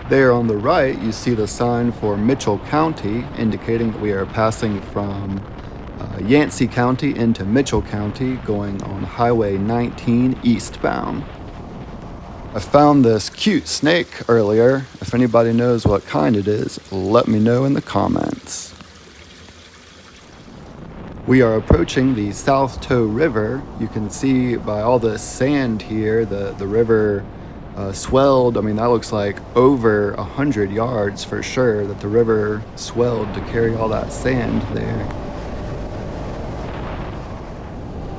There on the right, you see the sign for Mitchell County, indicating that we are passing from Yancey County into Mitchell County, going on Highway 19 eastbound. I found this cute snake earlier. If anybody knows what kind it is, let me know in the comments. We are approaching the South Toe River. You can see by all the sand here, the river swelled. I mean, that looks like over 100 yards for sure that the river swelled to carry all that sand there.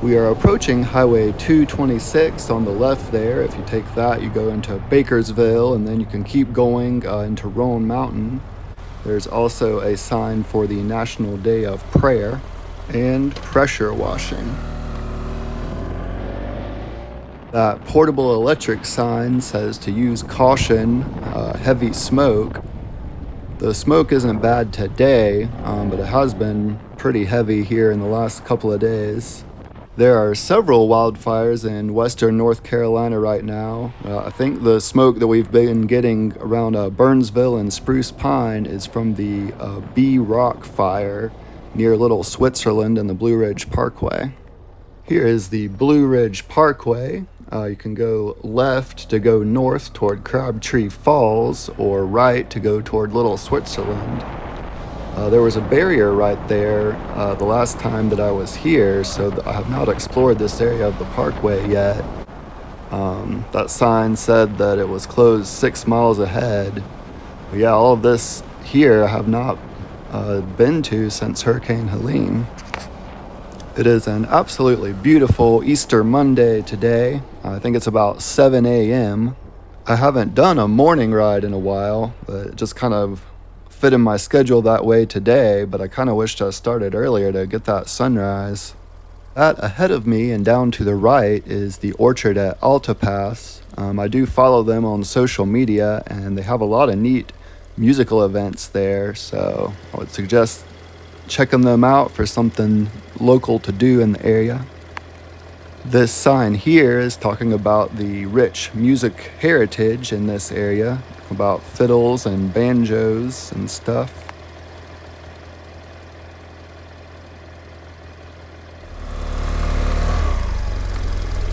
We are approaching Highway 226 on the left there. If you take that, you go into Bakersville, and then you can keep going into Roan Mountain. There's also a sign for the National Day of Prayer and pressure washing. That portable electric sign says to use caution, heavy smoke. The smoke isn't bad today, but it has been pretty heavy here in the last couple of days. There are several wildfires in western North Carolina right now. I think the smoke that we've been getting around Burnsville and Spruce Pine is from the Bee Rock fire near Little Switzerland and the Blue Ridge Parkway. Here is the Blue Ridge Parkway. You can go left to go north toward Crabtree Falls, or right to go toward Little Switzerland. There was a barrier right there the last time that I was here, so I have not explored this area of the parkway yet. That sign said that it was closed 6 miles ahead. But yeah, all of this here I have not been to since Hurricane Helene. It is an absolutely beautiful Easter Monday today. I think it's about 7 a.m. I haven't done a morning ride in a while, but it just kind of fit in my schedule that way today, but I kind of wished I started earlier to get that sunrise. That ahead of me and down to the right is the orchard at Alta Pass. I do follow them on social media, and they have a lot of neat musical events there, so I would suggest checking them out for something local to do in the area. This sign here is talking about the rich music heritage in this area, about fiddles and banjos and stuff.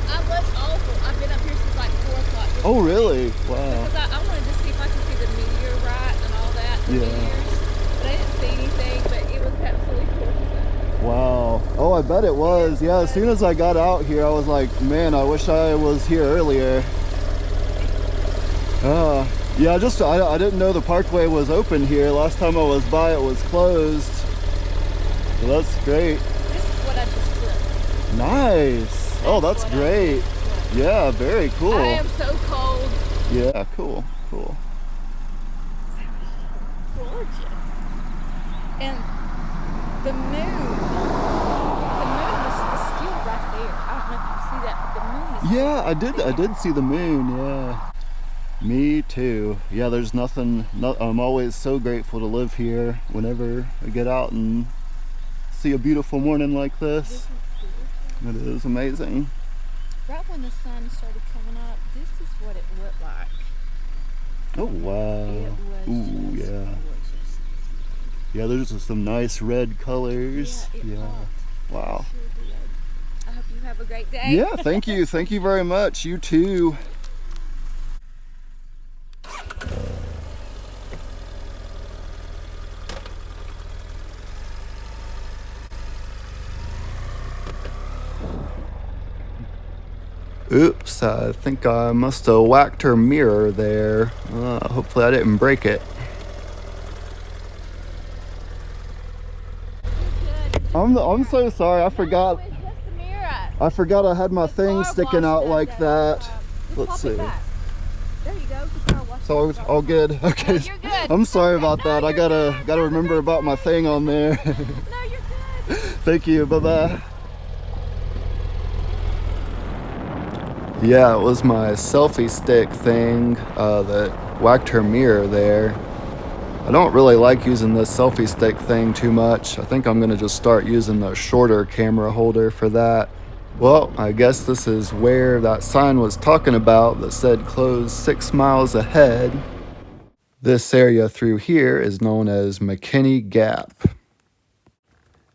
I was awful. I've been up here since like 4 o'clock. Oh, really? Wow. Because I wanted to see if I could see the meteorite and all that. The meteors. But I didn't see anything, but it was absolutely gorgeous. Wow. Oh, I bet it was. Yeah, as soon as I got out here, I was like, man, I wish I was here earlier. Yeah, I didn't know the parkway was open here. Last time I was by, it was closed. So that's great. This is what I just flipped. Nice. Oh, that's great. Yeah, very cool. I am so cold. Yeah, cool. Gorgeous. And the moon is still right there. I don't know if you see that, but the moon is Yeah, right I did see the moon, yeah. Me too. Yeah, there's nothing, I'm always so grateful to live here whenever I get out and see a beautiful morning like this. It is amazing. Right when the sun started coming up, this is what it looked like. Oh, wow. It was Ooh, just yeah. gorgeous. Yeah, there's just some nice red colors. Yeah, it was. Wow. Sure did. I hope you have a great day. Yeah, thank you. Thank you very much. You too. Oops, I think I must have whacked her mirror there. Hopefully I didn't break it. I'm so sorry. I forgot. It's just the mirror. I forgot I had my thing sticking out like that. Let's see. There you go. The car wash. So all good. Okay. No, you're good. I'm sorry about No, that. I you're gotta remember about my thing on there. No, you're good. Thank you. Bye bye. Yeah, it was my selfie stick thing that whacked her mirror there. I don't really like using this selfie stick thing too much. I think I'm gonna just start using the shorter camera holder for that. Well, I guess this is where that sign was talking about that said closed 6 miles ahead. This area through here is known as McKinney Gap.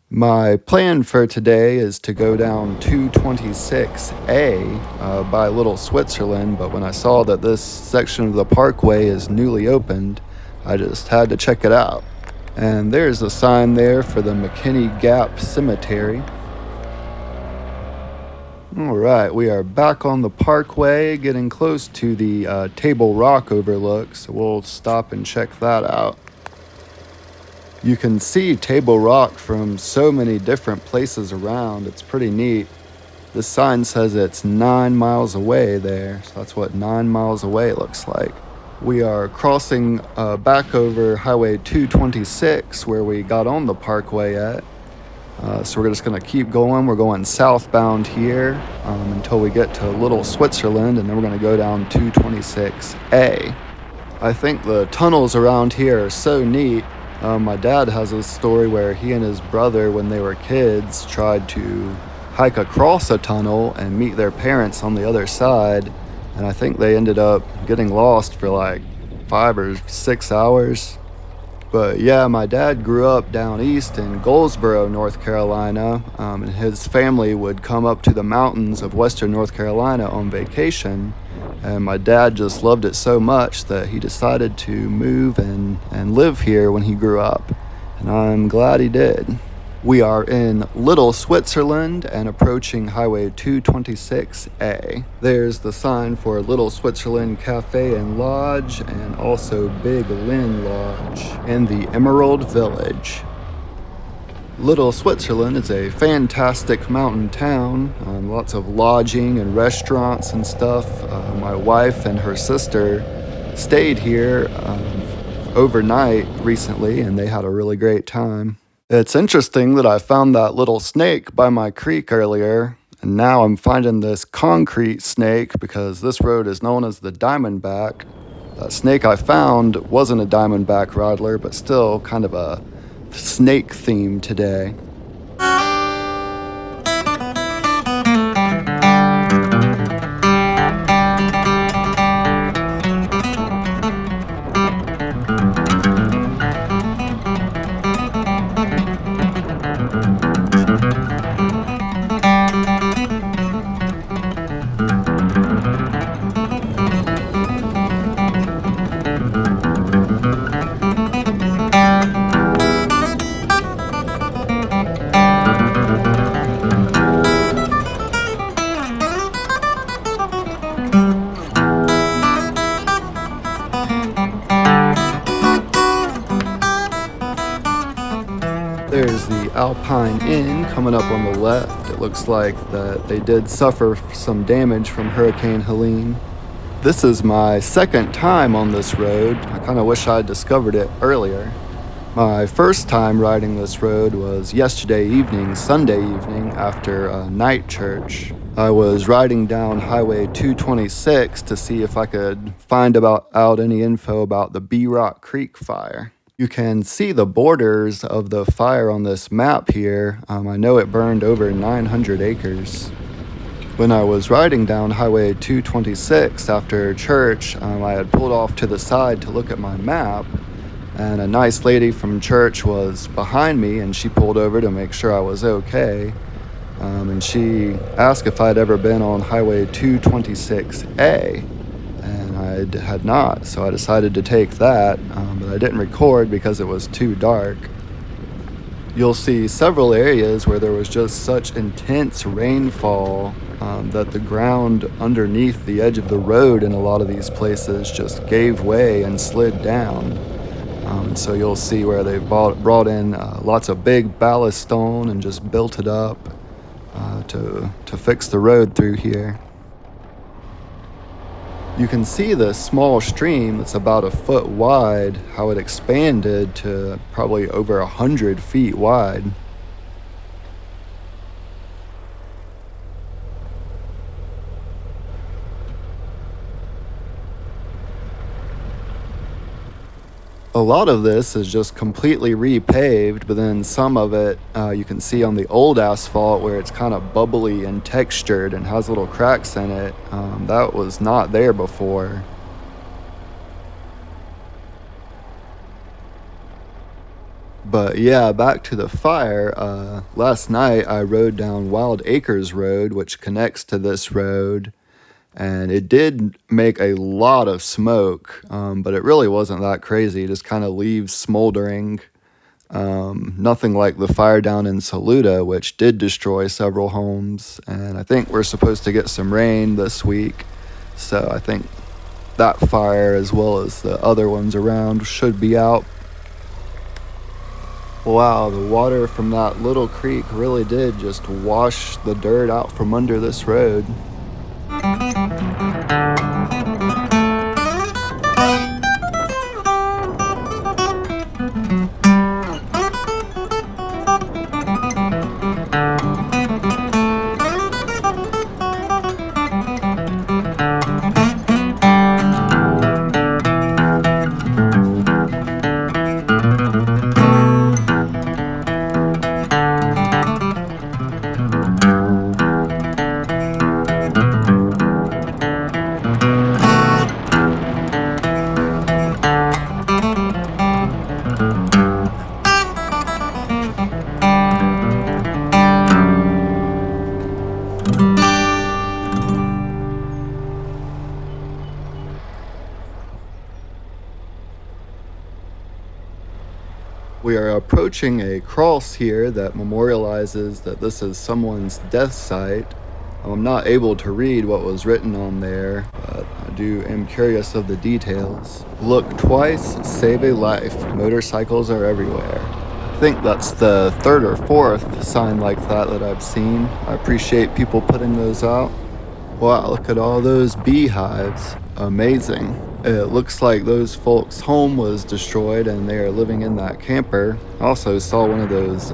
My plan for today is to go down 226A by Little Switzerland, but when I saw that this section of the Parkway is newly opened, I just had to check it out. And there's a sign there for the McKinney Gap Cemetery. Alright, we are back on the Parkway, getting close to the Table Rock overlook, so we'll stop and check that out. You can see Table Rock from so many different places around. It's pretty neat. This sign says it's 9 miles away there, so that's what 9 miles away looks like. We are crossing back over Highway 226 where we got on the Parkway at. So we're just going to keep going. We're going southbound here until we get to Little Switzerland, and then we're going to go down 226A. I think the tunnels around here are so neat. My dad has a story where he and his brother, when they were kids, tried to hike across a tunnel and meet their parents on the other side, and I think they ended up getting lost for like 5 or 6 hours. But yeah, my dad grew up down east in Goldsboro, North Carolina, and his family would come up to the mountains of western North Carolina on vacation. And my dad just loved it so much that he decided to move and live here when he grew up. And I'm glad he did. We are in Little Switzerland and approaching Highway 226A. There's the sign for Little Switzerland Cafe and Lodge, and also Big Lynn Lodge in the Emerald Village. Little Switzerland is a fantastic mountain town, lots of lodging and restaurants and stuff. My wife and her sister stayed here overnight recently, and they had a really great time. It's interesting that I found that little snake by my creek earlier, and now I'm finding this concrete snake because this road is known as the Diamondback. That snake I found wasn't a Diamondback rattler, but still kind of a snake theme today. There's the Alpine Inn coming up on the left. It looks like that they did suffer some damage from Hurricane Helene. This is my second time on this road. I kind of wish I had discovered it earlier. My first time riding this road was yesterday evening, Sunday evening, after night church. I was riding down Highway 226 to see if I could find out any info about the Bee Rock Creek fire. You can see the borders of the fire on this map here. I know it burned over 900 acres. When I was riding down Highway 226 after church, I had pulled off to the side to look at my map, and a nice lady from church was behind me, and she pulled over to make sure I was okay. And she asked if I'd ever been on Highway 226A. And I had not, so I decided to take that, but I didn't record because it was too dark. You'll see several areas where there was just such intense rainfall that the ground underneath the edge of the road in a lot of these places just gave way and slid down. And so you'll see where they brought in lots of big ballast stone and just built it up to fix the road through here. You can see the small stream that's about a foot wide, how it expanded to probably over 100 feet wide. A lot of this is just completely repaved, but then some of it you can see on the old asphalt where it's kind of bubbly and textured and has little cracks in it. That was not there before. But yeah, back to the fire. Last night I rode down Wild Acres Road, which connects to this road, and it did make a lot of smoke, but it really wasn't that crazy. It just kind of leaves smoldering. Nothing like the fire down in Saluda, which did destroy several homes, and I think we're supposed to get some rain this week, so I think that fire, as well as the other ones around, should be out. Wow, the water from that little creek really did just wash the dirt out from under this road. We are approaching a cross here that memorializes that this is someone's death site. I'm not able to read what was written on there, but I am curious of the details. Look twice, save a life. Motorcycles are everywhere. I think that's the third or fourth sign like that I've seen. I appreciate people putting those out. Wow, look at all those beehives. Amazing. It looks like those folks' home was destroyed and they are living in that camper. I also saw one of those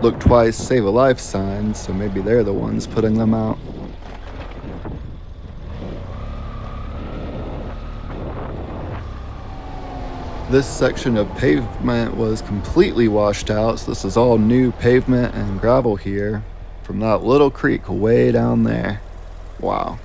look twice, save a life signs, so maybe they're the ones putting them out. This section of pavement was completely washed out, so this is all new pavement and gravel here from that little creek way down there. Wow.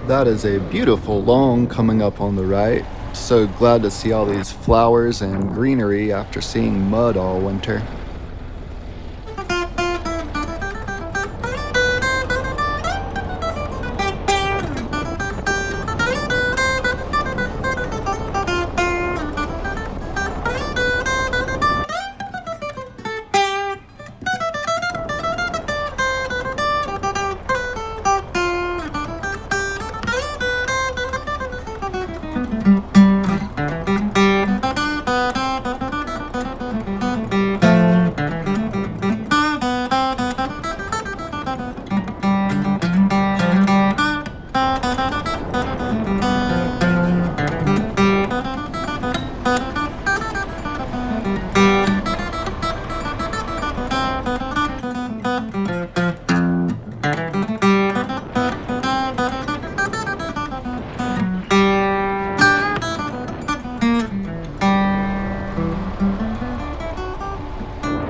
That is a beautiful lawn coming up on the right. So glad to see all these flowers and greenery after seeing mud all winter.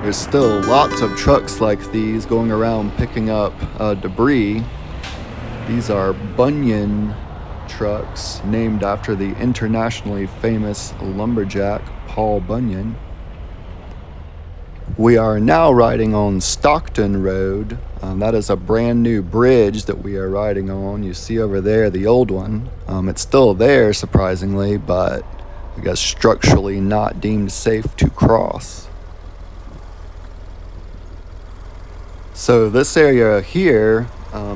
There's still lots of trucks like these going around picking up debris. These are Bunyan trucks named after the internationally famous lumberjack Paul Bunyan. We are now riding on Stockton Road. That is a brand new bridge that we are riding on. You see over there the old one. It's still there, surprisingly, but I guess structurally not deemed safe to cross. So this area here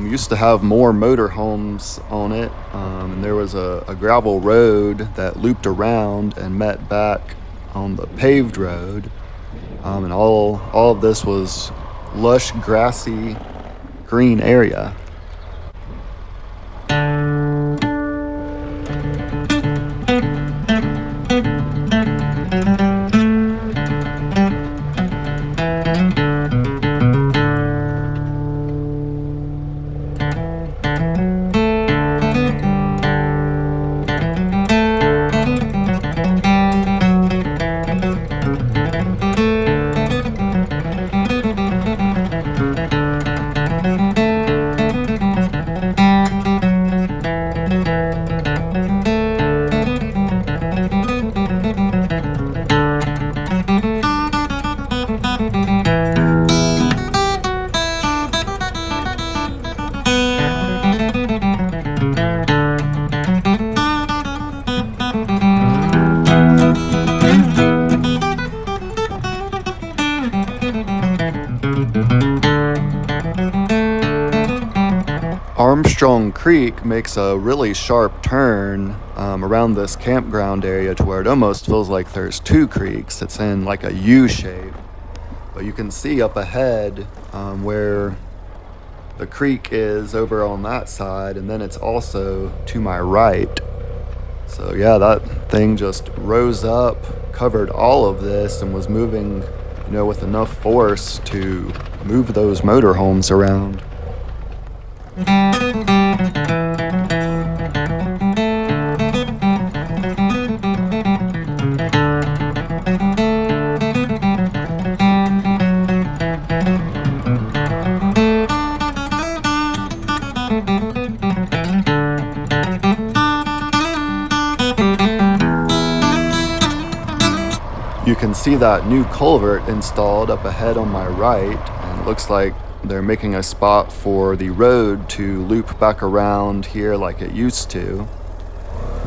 Used to have more motorhomes on it, and there was a gravel road that looped around and met back on the paved road. And all of this was lush, grassy, green area. Armstrong Creek makes a really sharp turn around this campground area to where it almost feels like there's two creeks. It's in like a U shape. But you can see up ahead where the creek is over on that side, and then it's also to my right. So yeah, that thing just rose up, covered all of this, and was moving, with enough force to move those motorhomes around. You can see that new culvert installed up ahead on my right, and it looks like they're making a spot for the road to loop back around here like it used to.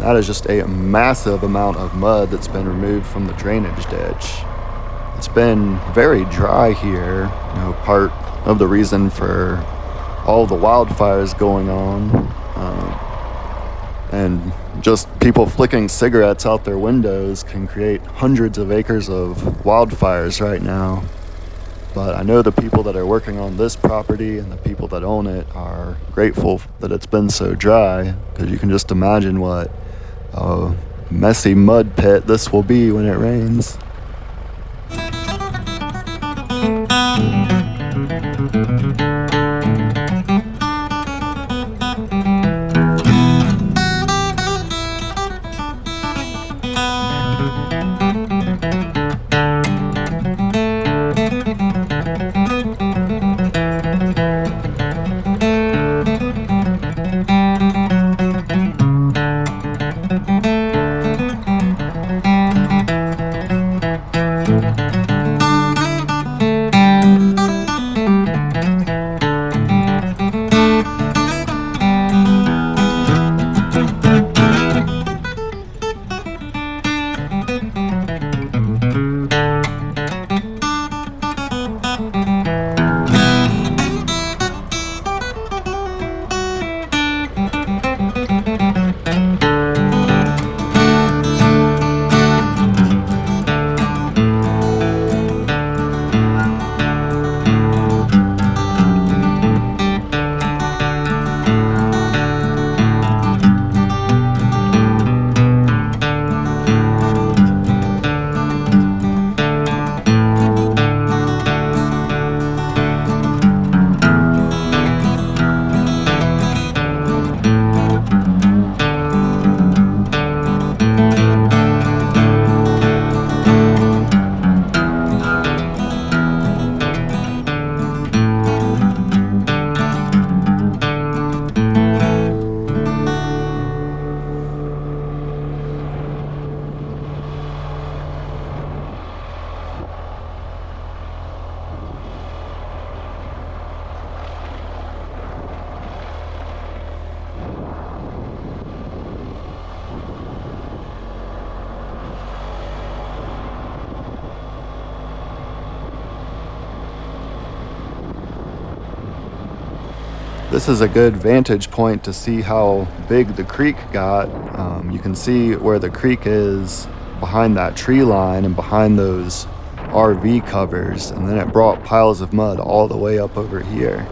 That is just a massive amount of mud that's been removed from the drainage ditch. It's been very dry here, part of the reason for all the wildfires going on. And just people flicking cigarettes out their windows can create hundreds of acres of wildfires right now. But I know the people that are working on this property and the people that own it are grateful that it's been so dry, because you can just imagine what a messy mud pit this will be when it rains. This is a good vantage point to see how big the creek got. You can see where the creek is behind that tree line and behind those RV covers, and then it brought piles of mud all the way up over here.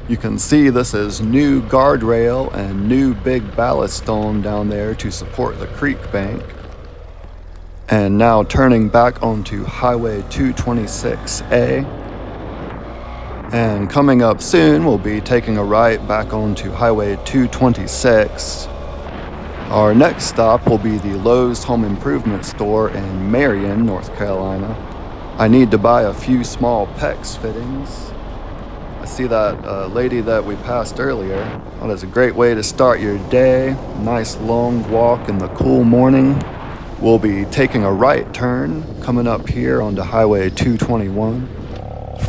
You can see this is new guardrail and new big ballast stone down there to support the creek bank. And now turning back onto Highway 226A. And coming up soon, we'll be taking a right back onto Highway 226. Our next stop will be the Lowe's Home Improvement Store in Marion, North Carolina. I need to buy a few small PEX fittings. I see that lady that we passed earlier. Well, that's a great way to start your day. Nice long walk in the cool morning. We'll be taking a right turn coming up here onto Highway 221.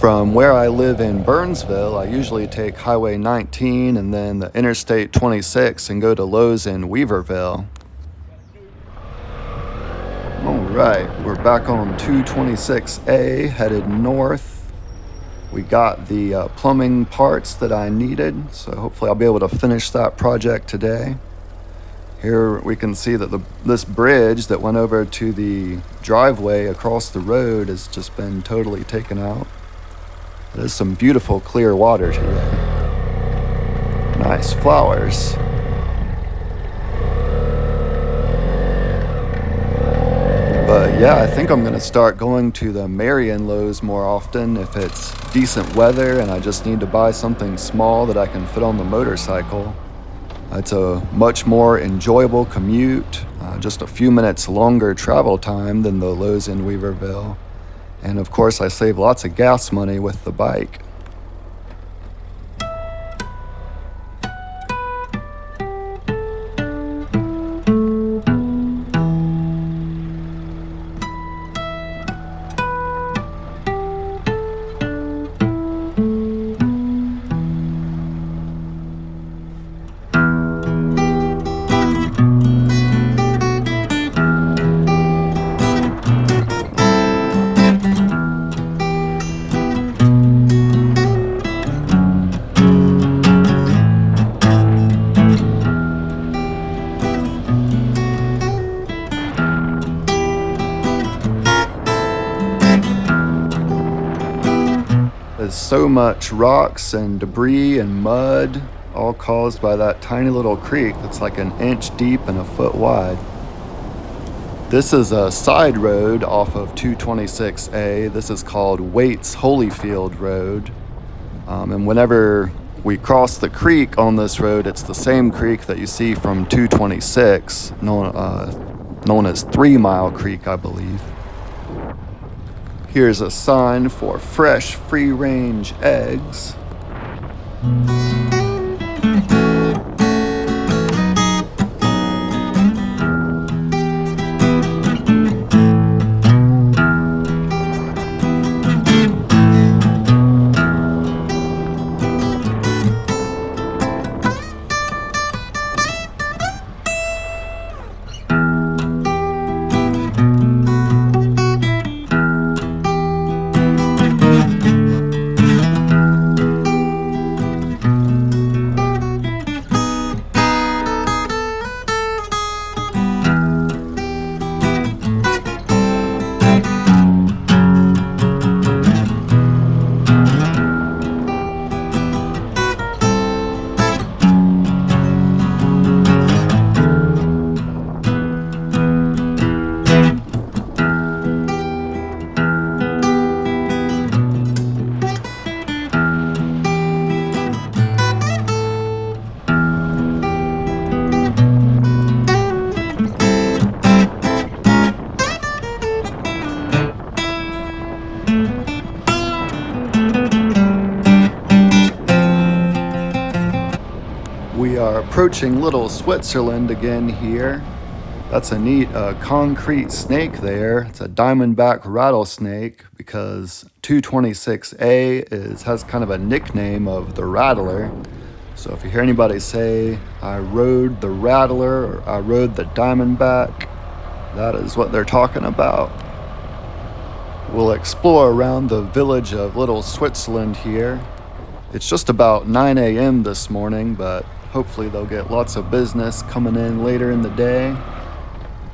From where I live in Burnsville, I usually take Highway 19 and then the Interstate 26 and go to Lowe's in Weaverville. All right, we're back on 226A, headed north. We got the plumbing parts that I needed, so hopefully I'll be able to finish that project today. Here we can see that this bridge that went over to the driveway across the road has just been totally taken out. There's some beautiful clear water today. Nice flowers. But yeah, I think I'm going to start going to the Marion Lowe's more often if it's decent weather and I just need to buy something small that I can fit on the motorcycle. It's a much more enjoyable commute, just a few minutes longer travel time than the Lowe's in Weaverville. And of course, I save lots of gas money with the bike. There's so much rocks and debris and mud, all caused by that tiny little creek that's like an inch deep and a foot wide. This is a side road off of 226A. This is called Waits Holyfield Road. And whenever we cross the creek on this road, it's the same creek that you see from 226, known as 3 Mile Creek, I believe. Here's a sign for fresh free-range eggs. are approaching Little Switzerland again here. That's a neat concrete snake there. It's a diamondback rattlesnake because 226A has kind of a nickname of the rattler. So if you hear anybody say, I rode the rattler or I rode the diamondback, that is what they're talking about. We'll explore around the village of Little Switzerland here. It's just about 9 a.m. this morning, but hopefully they'll get lots of business coming in later in the day.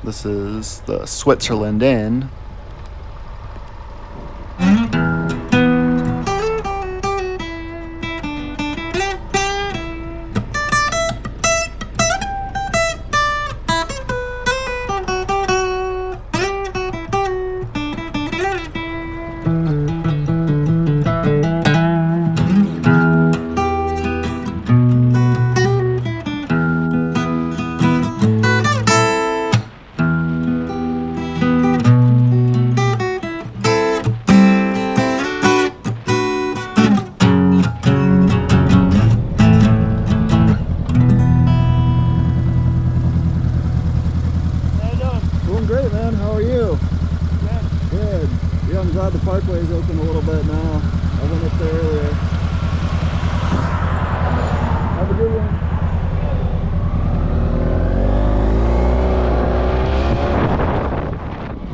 This is the Switzerland Inn. Doing great, man. How are you? Good. Good. Yeah, I'm glad the Parkway is open a little bit now. I went up there earlier. Have a good one.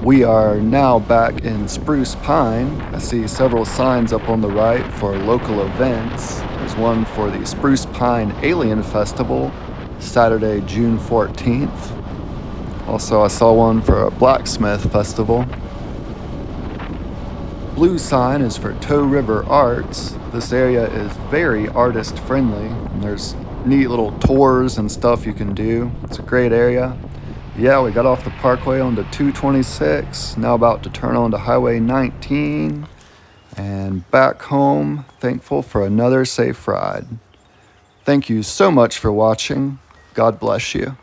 We are now back in Spruce Pine. I see several signs up on the right for local events. There's one for the Spruce Pine Alien Festival, Saturday, June 14th. Also, I saw one for a blacksmith festival. Blue sign is for Toe River Arts. This area is very artist friendly, and there's neat little tours and stuff you can do. It's a great area. Yeah, we got off the Parkway onto 226, now about to turn onto Highway 19, and back home, thankful for another safe ride. Thank you so much for watching. God bless you.